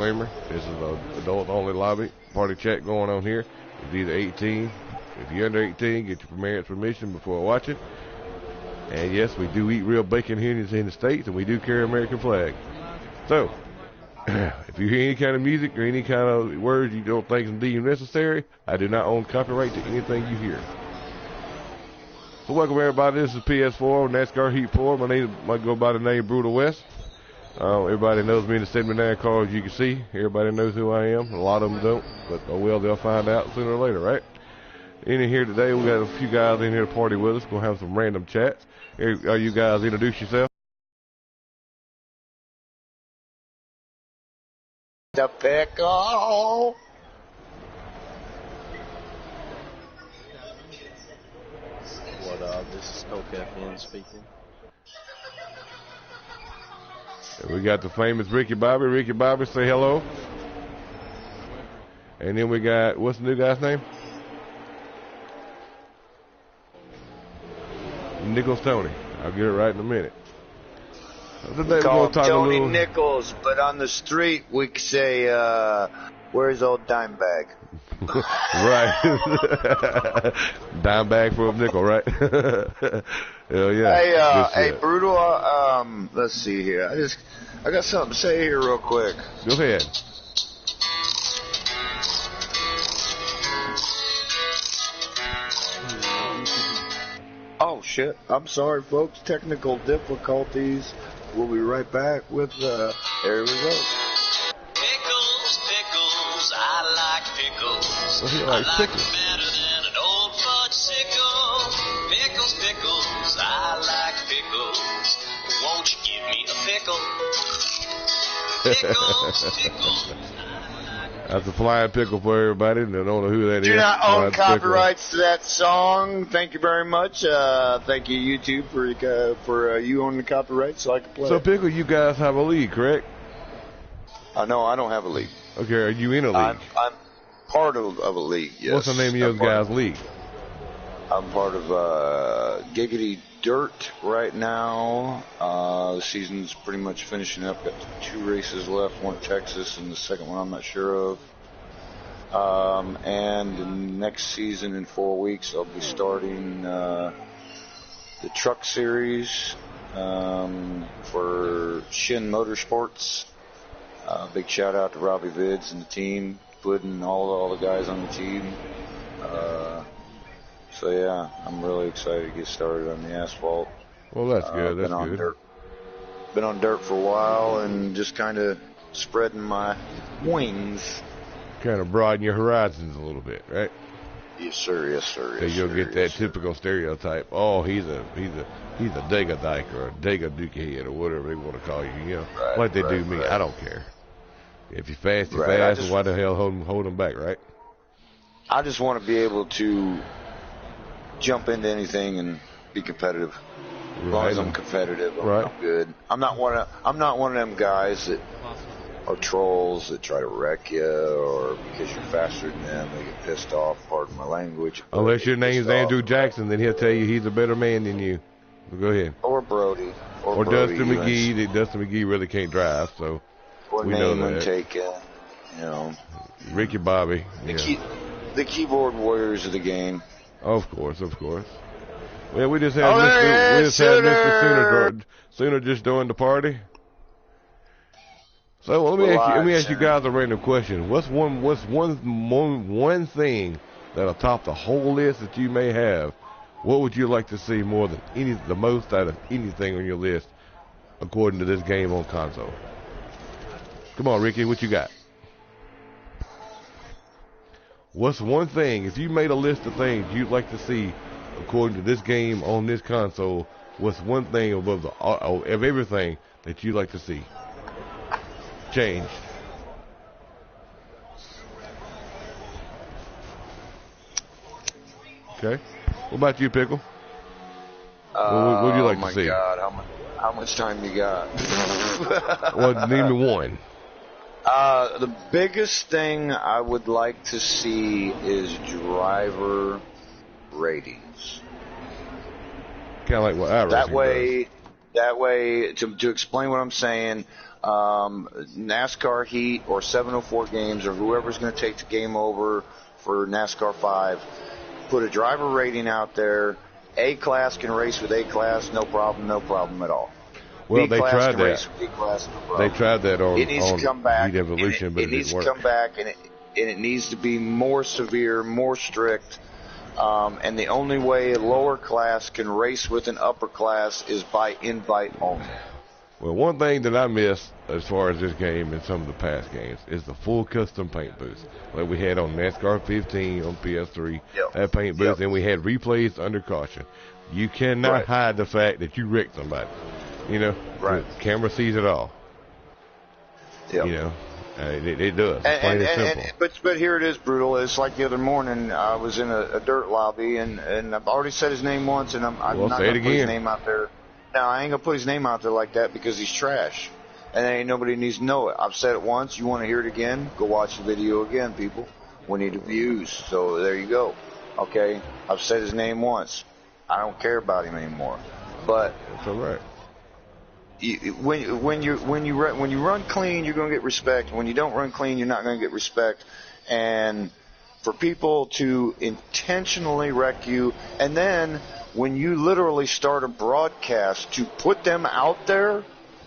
Disclaimer, this is an adult-only lobby. Party chat going on here. It's either 18. If you're under 18, get your parents' permission before watching. And yes, we do eat real bacon here in the States, and we do carry American flag. So, if you hear any kind of music or any kind of words you don't think is deemed necessary, I do not own copyright to anything you hear. So welcome everybody, this is PS4, Nascar Heat 4. I go by the name Brutal West. Everybody knows me in the 79 car, as you can see. Everybody knows who I am. A lot of them don't, but oh well, they'll find out sooner or later, right? In here today, we got a few guys in here to party with us. We'll have some random chats. Are you guys introduce yourself? The pickle. What up? This is Coke FM speaking. And we got the famous Ricky Bobby. Ricky Bobby, say hello. And then we got, what's the new guy's name? Nichols Tony. I'll get it right in a minute. We call him Tony Nichols, but on the street we say, where's old Dimebag? Right. Dimebag for a nickel, right? Hell yeah. Hey, Brutal, let's see here. I got something to say here real quick. Go ahead. Oh, shit. I'm sorry, folks. Technical difficulties. We'll be right back with, there we go. Pickles, pickles, I like pickles. Well, he likes I like pickles. them better than an old fudgesicle. Pickles, pickles, I like pickles. Won't you give me a pickle? Pickles, pickles. That's a flying pickle for everybody. They don't know who that is. Do not own Flying copyrights to that song. Thank you very much. Thank you, YouTube, for you owning the copyright so I can play So, it. Pickle, you guys have a league, correct? No, I don't have a league. Okay, are you in a league? I'm part of a league, yes. What's the name of your guys' league? I'm part of Giggity Dirt right now. The season's pretty much finishing up. Got 2 races left, one Texas and the second one I'm not sure of. And next season in 4 weeks I'll be starting the truck series for Shin Motorsports. Big shout out to Robbie Vids and the team, Bud and all the guys on the team. So yeah, I'm really excited to get started on the asphalt. Well, that's good. That's good. Dirt. Been on dirt for a while and just kind of spreading my wings. Kind of broaden your horizons a little bit, right? Yes, sir. Yes, sir. So you'll get that typical stereotype. Oh, he's a Dega Dyke or a Dega Dookie head or whatever they want to call you. You know, Right, like they do right, me. right. I don't care. If you're fast, you're Right, fast. And why the hell hold them back, right? I just want to be able to jump into anything and be competitive. As long as I'm competitive, I'm good. I'm not one of them guys that are trolls that try to wreck you, or because you're faster than them, they get pissed off. Pardon my language. Unless your name's Andrew Jackson, then he'll tell you he's a better man than you. Well, go ahead. Or Brody. Or Brody, Dustin McGee. Dustin McGee really can't drive, so or we know name that. taken. You know, Ricky Bobby. the keyboard warriors of the game. Of course. Well, we just had had Mr. Sooner just joined the party. So let me ask you guys a random question. What's one thing that'll top the whole list that you may have? What would you like to see more than the most out of anything on your list, according to this game on console? Come on, Ricky, what you got? What's one thing, if you made a list of things you'd like to see according to this game on this console, what's one thing of everything that you'd like to see changed? Okay. What about you, Pickle? What would you like to see? Oh my God, how much time you got? Well, name me one. The biggest thing I would like to see is driver ratings. Kind of like what I That way, to explain what I'm saying, NASCAR Heat or 704 Games or whoever's going to take the game over for NASCAR 5, put a driver rating out there. A-class can race with A-class, no problem at all. Well, they B-class tried can that. race with B-class, no problem. They tried that on It needs to come back. Heat Evolution, but it needs didn't work. to come back, and it needs to be more severe, more strict. And the only way a lower class can race with an upper class is by invite only. Well, one thing that I miss as far as this game and some of the past games is the full custom paint booth. Like we had on NASCAR 15 on PS3, that paint booth, and we had replays under caution. You cannot hide the fact that you wrecked somebody. You know, the camera sees it all. You know, it does. It's plain and simple. But here it is, Brutal. It's like the other morning I was in a dirt lobby, and I've already said his name once, and I'm not going to put his name out there. No, I ain't going to put his name out there like that because he's trash. And ain't nobody needs to know it. I've said it once. You want to hear it again? Go watch the video again, people. We need the views. So there you go. Okay? I've said his name once. I don't care about him anymore. But that's all right. When you run clean, you're going to get respect. When you don't run clean, you're not going to get respect. And for people to intentionally wreck you, and then when you literally start a broadcast to put them out there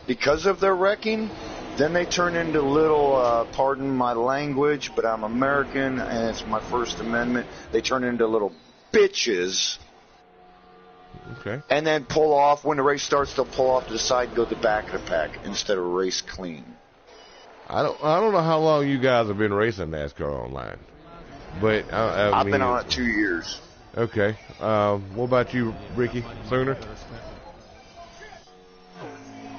because of their wrecking, then they turn into little, pardon my language, but I'm American and it's my First Amendment. They turn into little bitches. Okay. And then pull off, when the race starts, they'll pull off to the side and go to the back of the pack instead of race clean. I don't know how long you guys have been racing NASCAR online, but I've been on it 2 years. Okay. What about you, Ricky? Sooner?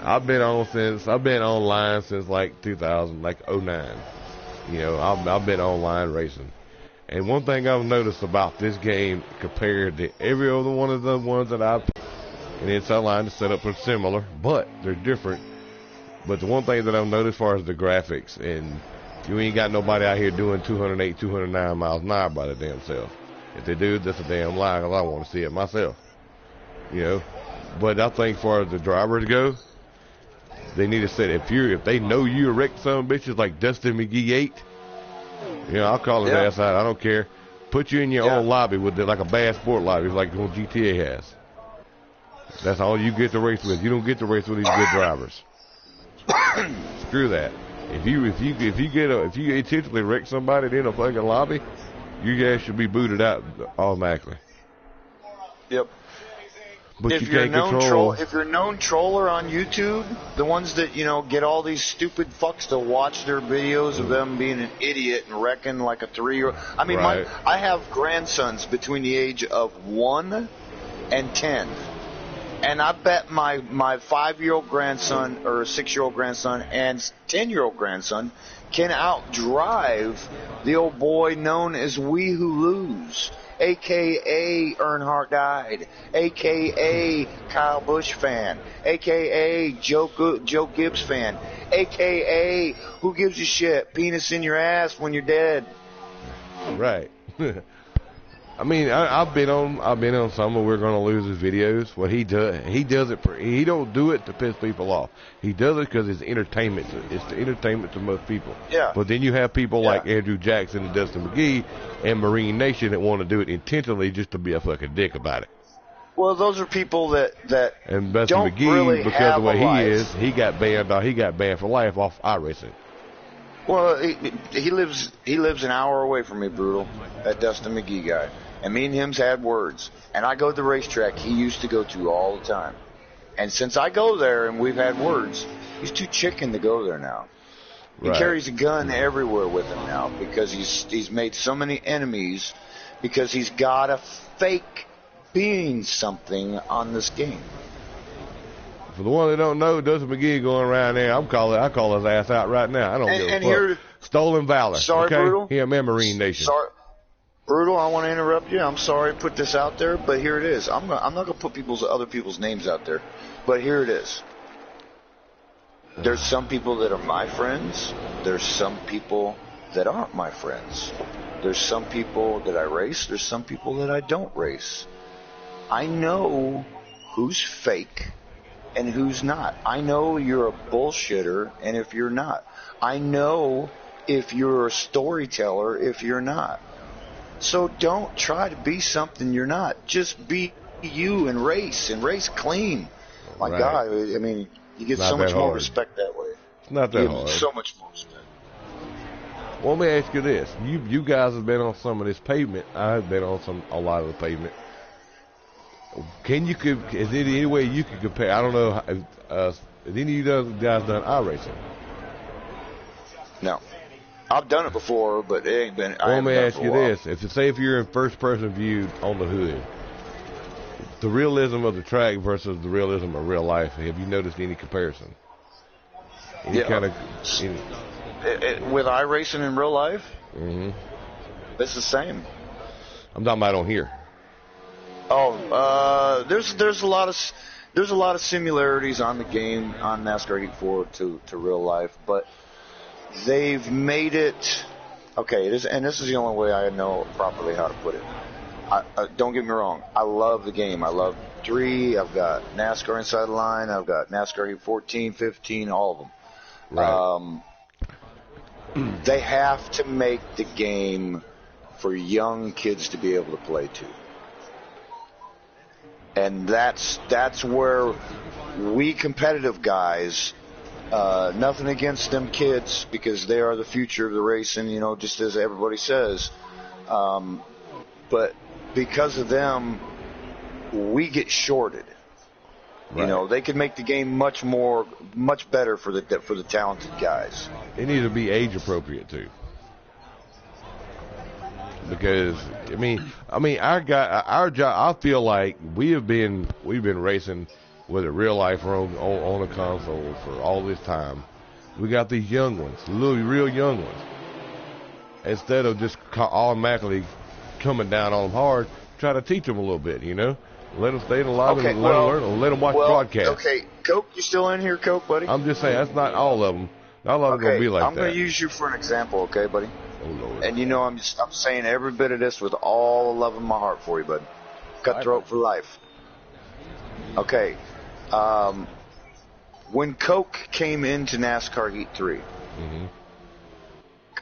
I've been online since like 2000, like 09. You know, I've been online racing. And one thing I've noticed about this game compared to every other one of the ones that I've played, and inside line, the setup are similar, but they're different. But the one thing that I've noticed as far as the graphics, and you ain't got nobody out here doing 208, 209 miles an hour by the damn self. If they do, that's a damn lie, because I want to see it myself. You know? But I think as far as the drivers go, they need to set, if they know you wrecked some bitches like Dustin McGee 8, you know, I'll call his ass out. I don't care. Put you in your own lobby with like a bad sport lobby, like the one GTA has. That's all you get to race with. You don't get to race with these good drivers. Screw that. If you intentionally wreck somebody in a fucking lobby, you guys should be booted out automatically. Yep. But if you're a known troller on YouTube, the ones that, you know, get all these stupid fucks to watch their videos of them being an idiot and wrecking like a 3-year-old. I mean, I have grandsons between the age of 1 and 10. And I bet my 5-year-old grandson or 6-year-old grandson and 10-year-old grandson can outdrive the old boy known as We Who Lose, a.k.a. Earnhardt Died, a.k.a. Kyle Busch fan, a.k.a. Joe Gibbs fan, a.k.a. Who Gives a Shit, Penis in Your Ass When You're Dead. Right. I mean, I've been on some of We're Gonna Lose his videos. What he does it. He don't do it to piss people off. He does it because it's entertainment. It's the entertainment to most people. Yeah. But then you have people like Andrew Jackson and Dustin McGee and Marine Nation that want to do it intentionally just to be a fucking dick about it. Well, those are people that and Dustin don't McGee, really because have of the way a life. he is, he got banned for life off iRacing. Well, he lives an hour away from me, Brutal, that Dustin McGee guy. And me and him's had words. And I go to the racetrack he used to go to all the time. And since I go there and we've had words, he's too chicken to go there now. He carries a gun everywhere with him now because he's made so many enemies because he's got a fake being something on this game. For the one that don't know, Dustin McGee going around there, I call his ass out right now. I don't give a fuck. Stolen valor. Sorry, okay? Brutal. Him and Marine Nation. Sorry. Brutal, I want to interrupt you. I'm sorry to put this out there, but here it is. I'm not going to put other people's names out there, but here it is. There's some people that are my friends. There's some people that aren't my friends. There's some people that I race. There's some people that I don't race. I know who's fake, and who's not. I know you're a bullshitter, and if you're not. I know if you're a storyteller, if you're not. So don't try to be something you're not. Just be you and race clean. My God, I mean, you get so much more respect that way. It's not that hard. So much more respect. Well, let me ask you this: you guys have been on some of this pavement. I've been on a lot of the pavement. Is there any way you can compare? I don't know. Has any of you guys done iRacing? No, I've done it before, but it ain't been. Well, let me ask you this: if you're in first-person view on the hood, the realism of the track versus the realism of real life, have you noticed any comparison? Any kind of with iRacing in real life? Mm-hmm. It's the same. I'm talking about on here. Oh, there's a lot of similarities on the game on NASCAR Heat 4 to real life, but they've made it okay. This is the only way I know properly how to put it. Don't get me wrong. I love the game. I love 3. I've got NASCAR Inside the Line. I've got NASCAR Heat 14, 15, all of them. Right. They have to make the game for young kids to be able to play too. And that's where we competitive guys, nothing against them kids because they are the future of the racing, just as everybody says. But because of them, we get shorted. Right. They could make the game much better for the talented guys. It needs to be age appropriate too. Because our job. I feel like we've been racing, whether real life or on a console for all this time. We got these young ones, real young ones. Instead of just automatically coming down on them hard, try to teach them a little bit. Let them stay in the lobby and let them learn. Let them watch broadcasts. Okay, Coke, you still in here, Coke, buddy? I'm just saying that's not all of them. Not all of them going to be like that. I'm going to use you for an example, okay, buddy? Oh, Lord. And I'm saying every bit of this with all the love in my heart for you, bud. Cutthroat for life. Okay. When Coke came into NASCAR Heat 3, mm-hmm.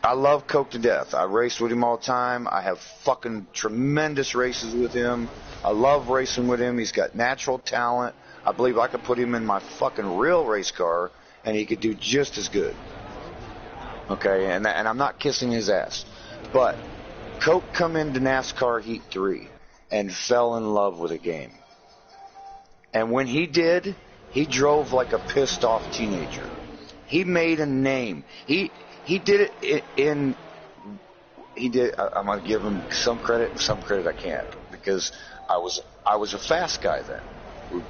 I love Coke to death. I race with him all the time. I have fucking tremendous races with him. I love racing with him. He's got natural talent. I believe I could put him in my fucking real race car, and he could do just as good. Okay, and I'm not kissing his ass. But Coke come into NASCAR Heat 3 and fell in love with the game. And when he did, he drove like a pissed off teenager. He made a name. He did it I'm going to give him some credit and some credit I can't, because I was a fast guy then.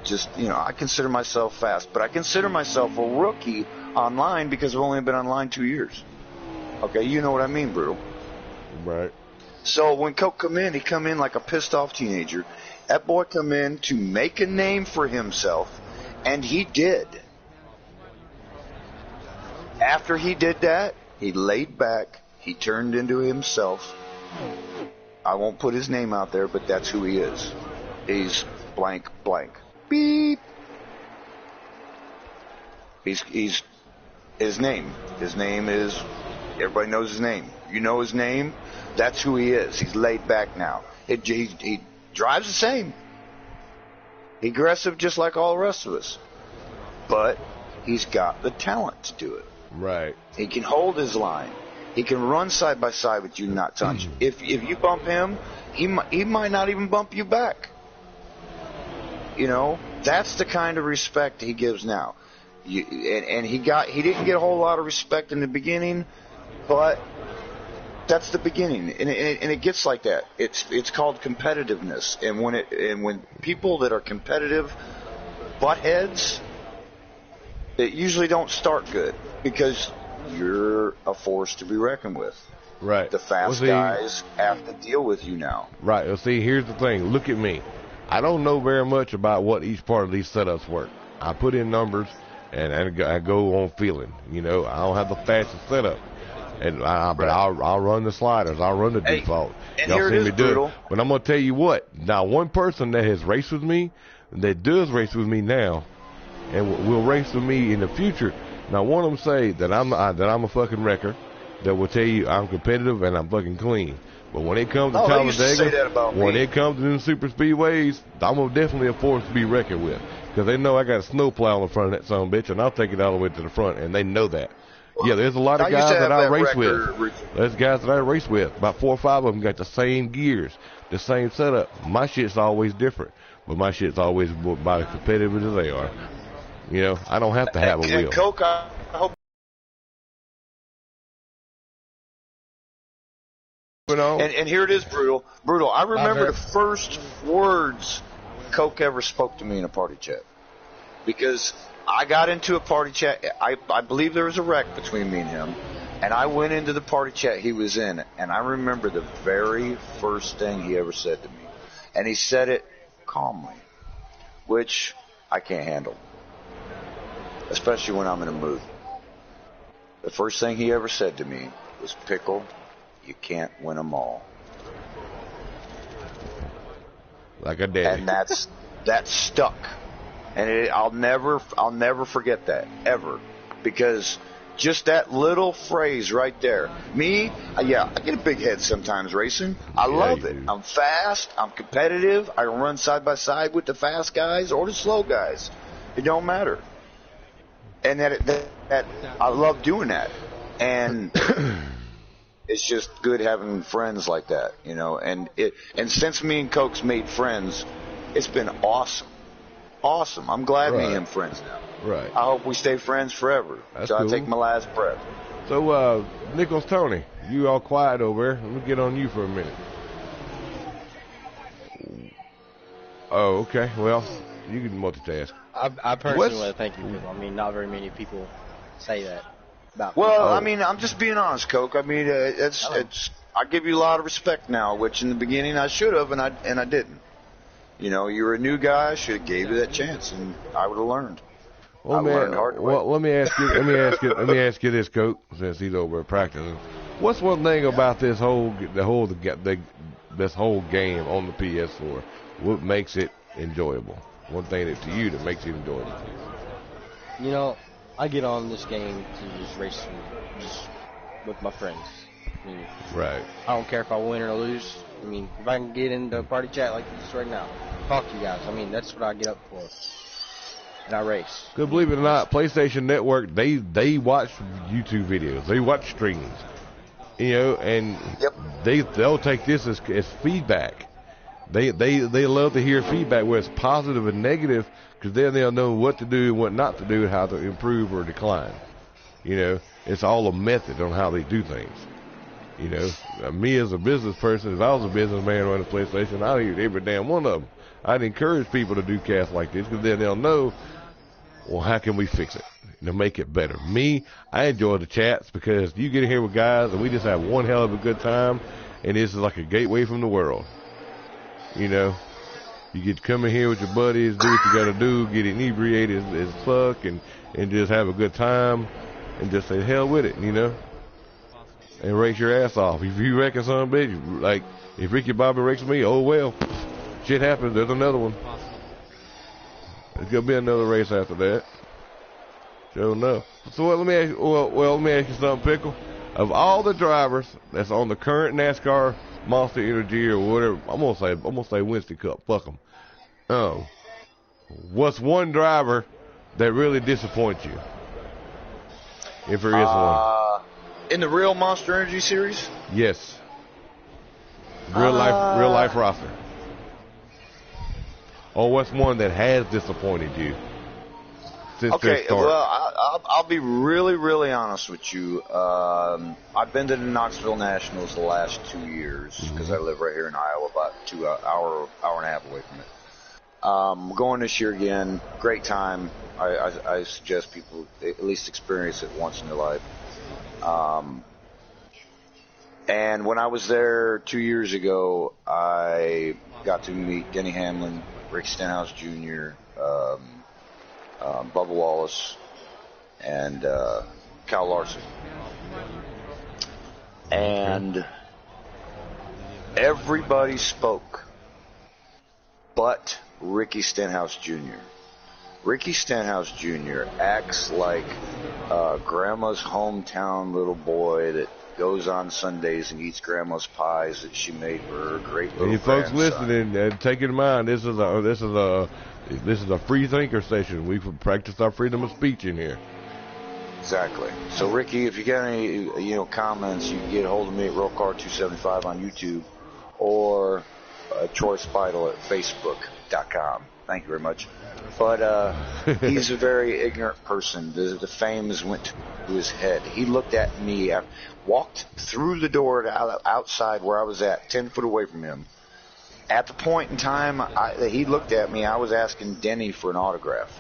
Just, I consider myself fast, but I consider myself a rookie online because I've only been online 2 years. Okay, you know what I mean, Brutal. Right. So when Coke come in, he come in like a pissed off teenager. That boy come in to make a name for himself, and he did. After he did that, he laid back. He turned into himself. I won't put his name out there, but that's who he is. He's blank, blank. Beep. He's his name. His name is, everybody knows his name. You know his name? That's who he is. He's laid back now. He drives the same. He's aggressive just like all the rest of us. But he's got the talent to do it. Right. He can hold his line. He can run side by side with you, not touch. If you bump him, he might not even bump you back. That's the kind of respect he gives now. He didn't get a whole lot of respect in the beginning, but that's the beginning, and it gets like that. It's called competitiveness, and when people that are competitive butt heads, it usually don't start good because you're a force to be reckoned with. Right. The fast guys have to deal with you now. Right. Well, see, here's the thing. Look at me. I don't know very much about what each part of these setups work. I put in numbers, and I go on feeling. I don't have the fastest setup, but I'll run the sliders. I'll run the default. Y'all see me do it. But I'm going to tell you what. Now, one person that has raced with me, that does race with me now, and will race with me in the future. Now, one of them say that I'm a fucking wrecker, that will tell you I'm competitive and I'm fucking clean. But when it comes to Talladega, when it comes to them super speedways, I'm definitely a force to be reckoned with. Because they know I got a snowplow in front of that son of a bitch, and I'll take it all the way to the front, and they know that. Yeah, there's a lot of guys that I race with. There's guys that I race with. About 4 or 5 of them got the same gears, the same setup. My shit's always different, but my shit's always about as competitive as they are. You know, I don't have to have a wheel. And Coke, I hope. And here it is, Brutal. Brutal. I remember the first words Coke ever spoke to me in a party chat. Because I got into a party chat. I believe there was a wreck between me and him. And I went into the party chat he was in. And I remember the very first thing he ever said to me. And he said it calmly, which I can't handle. Especially when I'm in a mood. The first thing he ever said to me was, Pickle, you can't win them all. Like a daddy. And that stuck. And I'll never forget that, ever. Because just that little phrase right there. Me, I get a big head sometimes racing. I love it. I'm fast. I'm competitive. I can run side by side with the fast guys or the slow guys. It don't matter. And that I love doing that. And it's just good having friends like that, you know. And since me and Coke's made friends, it's been awesome. Awesome. I'm glad me and him friends now. Right. I hope we stay friends forever. That's so cool. I take my last breath. So, Nichols Tony, you all quiet over there. Let me get on you for a minute. Oh, okay. Well, you can multitask. I personally want to thank you. I mean, not very many people say that about me. Well, I mean, I'm just being honest, Coke. I mean, I give you a lot of respect now, which in the beginning I should have, and I didn't. You know, you were a new guy. I should have gave you that chance, and I would have learned. Well, let me ask you this, Coke, since he's over practicing. What's one thing about this whole game on the PS4? What makes it enjoyable? One thing that makes it enjoyable. You know, I get on this game to just race just with my friends. I mean, right. I don't care if I win or lose. I mean, if I can get into a party chat like this right now, talk to you guys. I mean, that's what I get up for. And I race. Because believe it or not, PlayStation Network, they watch YouTube videos. They watch streams. You know, and they'll take this as feedback. They love to hear feedback, whether it's positive and negative, because then they'll know what to do and what not to do, how to improve or decline. You know, it's all a method on how they do things. You know, me as a business person, if I was a businessman running PlayStation, I'd hear every damn one of them. I'd encourage people to do casts like this, because then they'll know, well, how can we fix it to make it better? Me, I enjoy the chats because you get in here with guys and we just have one hell of a good time, and this is like a gateway from the world. You know, you get to come in here with your buddies, do what you got to do, get inebriated as fuck, and just have a good time, and just say hell with it, you know, and race your ass off. If you reckon some bitch, like if Ricky Bobby races me, oh well, shit happens. There's another one. There's gonna be another race after that. Sure enough. So let me ask you, let me ask you something, Pickle. Of all the drivers that's on the current NASCAR Monster Energy or whatever, I'm gonna say Winston Cup. Fuck them. What's one driver that really disappoints you? If there is one. In the real Monster Energy series? Yes. Real life roster. Or what's one that has disappointed you? Okay, well, I'll be really, really honest with you. I've been to the Knoxville Nationals the last 2 years because I live right here in Iowa, about hour and a half away from it. We're going this year again. Great time. I suggest people at least experience it once in their life. And when I was there 2 years ago, I got to meet Denny Hamlin, Rick Stenhouse Jr., Bubba Wallace, and Kyle Larson. And everybody spoke but Ricky Stenhouse Jr. Ricky Stenhouse Jr. acts like grandma's hometown little boy that goes on Sundays and eats grandma's pies that she made for her great little And you folks grandson. listening, take in mind this is a free thinker session. We practice our freedom of speech in here. Exactly. So, Ricky, if you got any comments, you can get a hold of me at RealCar275 on YouTube or Troy Spidle at Facebook.com. Thank you very much. But he's a very ignorant person. The fame went to his head. He looked at me, walked through the door outside where I was at, 10 foot away from him. At the point in time that he looked at me, I was asking Denny for an autograph.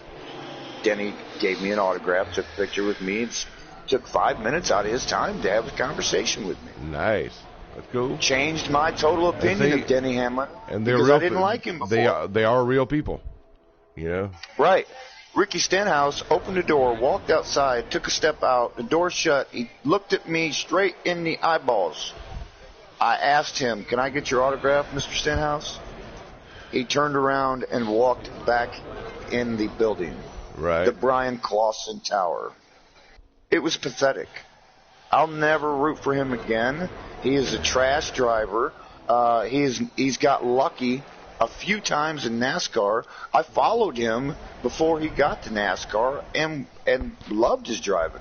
Denny gave me an autograph, took a picture with me, and took 5 minutes out of his time to have a conversation with me. Nice. That's cool. Changed my total opinion of Denny Hamlin and they're because real, I didn't like him before. They are real people, you know. Right. Ricky Stenhouse opened the door, walked outside, took a step out, the door shut. He looked at me straight in the eyeballs. I asked him, "Can I get your autograph, Mr. Stenhouse?" He turned around and walked back in the building. Right. The Brian Clausen Tower. It was pathetic. I'll never root for him again. He is a trash driver. He's got lucky a few times in NASCAR. I followed him before he got to NASCAR and loved his driving.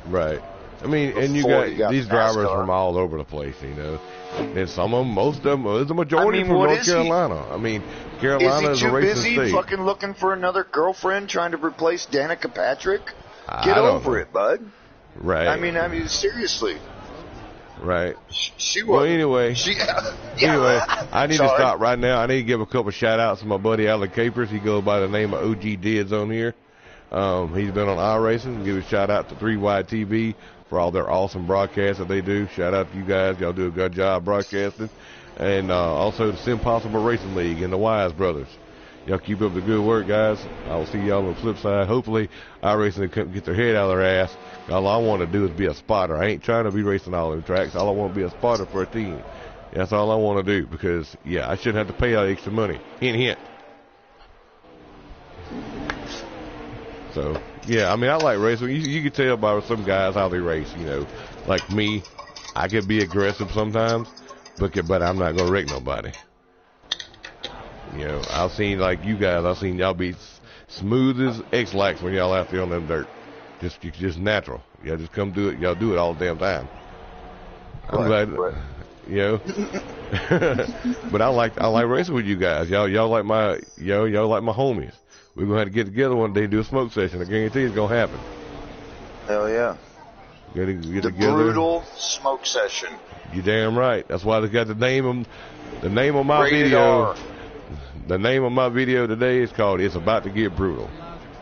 Right. I mean, and you got these drivers from all over the place, you know. And some of them, most of them, the majority from North Carolina. I mean, Carolina is a racist state. Is he too busy fucking looking for another girlfriend trying to replace Danica Patrick? Get over it, bud. Right. I mean, seriously. Right. She was. Well, anyway. Anyway, I need to stop right now. I need to give a couple shout-outs to my buddy Alan Capers. He goes by the name of OG Dids on here. He's been on iRacing. Give a shout-out to 3Y TV for all their awesome broadcasts that they do. Shout-out to you guys. Y'all do a good job broadcasting. And also the Simpossible Racing League and the Wise Brothers. Y'all keep up the good work, guys. I'll see y'all on the flip side. Hopefully, iRacing can get their head out of their ass. All I want to do is be a spotter. I ain't trying to be racing all the tracks. All I want to be a spotter for a team. That's all I want to do because, yeah, I shouldn't have to pay out extra money. Hint, hint. So, yeah, I mean, I like racing. You can tell by some guys how they race, you know. Like me, I could be aggressive sometimes, but I'm not going to wreck nobody. You know, I've seen, like you guys, I've seen y'all be smooth as X-Lax when y'all out there on them dirt. Just natural. Y'all just come do it. Y'all do it all the damn time. I'm glad, you know. But I like racing with you guys. Y'all like my homies. We're gonna have to get together one day and do a smoke session. I guarantee it's gonna happen. Hell yeah. Get the together. Brutal smoke session. You damn right. That's why they got the name of my Rated video. R. The name of my video today is called "It's About to Get Brutal."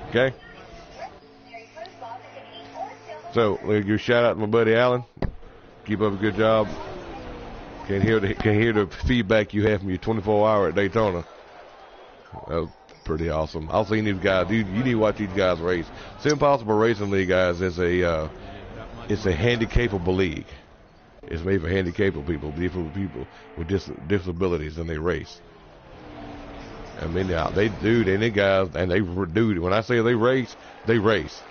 Okay. So, let me give a shout out to my buddy Alan. Keep up a good job. Can hear the feedback you have from your 24-hour at Daytona. That was pretty awesome. I've seen these guys. Dude, you need to watch these guys race. Simpossible Racing League, guys, is it's a handicapable league. It's made for handicapable people, different people with disabilities, and they race. I mean, they guys, and they do. When I say they race, they race.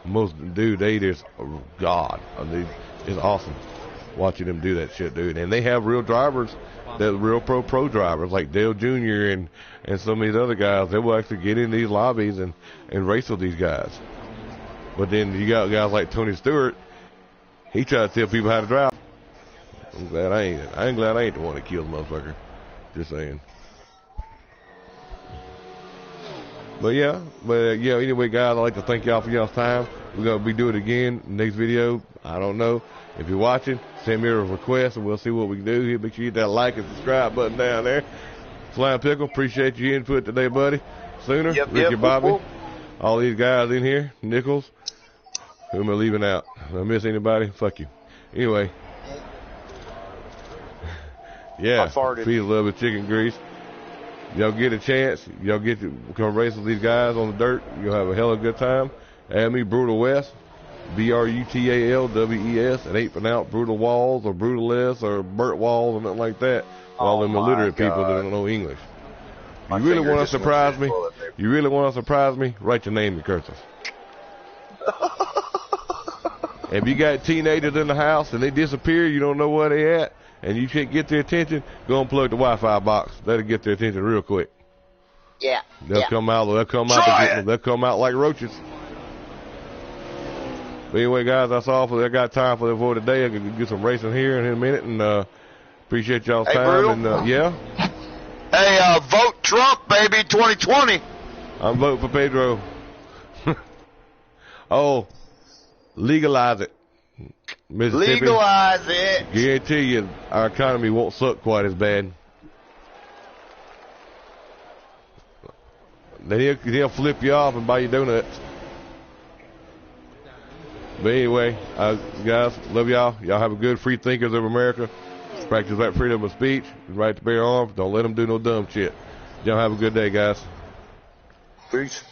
They just, God, it's awesome watching them do that shit, dude. And they have real drivers, that real pro drivers like Dale Jr. and some of these other guys. They will actually get in these lobbies and race with these guys. But then you got guys like Tony Stewart. He tried to tell people how to drive. I'm glad I ain't the one that killed the motherfucker. Just saying. But yeah, anyway, guys, I'd like to thank y'all for y'all's time. We're going to be doing it again next video. I don't know. If you're watching, send me a request and we'll see what we can do here. Make sure you hit that like and subscribe button down there. Flying Pickle, appreciate your input today, buddy. Sooner, Ricky Bobby, all these guys in here, Nichols. Who am I leaving out? Did I miss anybody? Fuck you. Anyway. Yeah, peace, love, and chicken grease. Y'all get a chance. Y'all get to come race with these guys on the dirt. You'll have a hell of a good time. Add me, Brutal West, BRUTALWES. It ain't pronounced Brutal Walls or Brutal S or Burt Walls or nothing like that. All them illiterate people that don't know English. You really want to surprise me? You really want to surprise me? Write your name in cursive. If you got teenagers in the house and they disappear, you don't know where they at, and you can't get their attention, go and plug the Wi-Fi box. That'll get their attention real quick. Yeah. They'll come out. They'll come out. They'll come out like roaches. But anyway, guys, that's all I got time for today. I can get some racing here in a minute, and appreciate y'all's time. Brutal. And yeah. Hey, vote Trump, baby, 2020. I'm voting for Pedro. Oh, legalize it. Mississippi. Legalize it. Guarantee you our economy won't suck quite as bad. Then he'll flip you off and buy you donuts. But anyway, guys, love y'all. Y'all have a good free thinkers of America. Practice that freedom of speech. Right to bear arms. Don't let them do no dumb shit. Y'all have a good day, guys. Peace.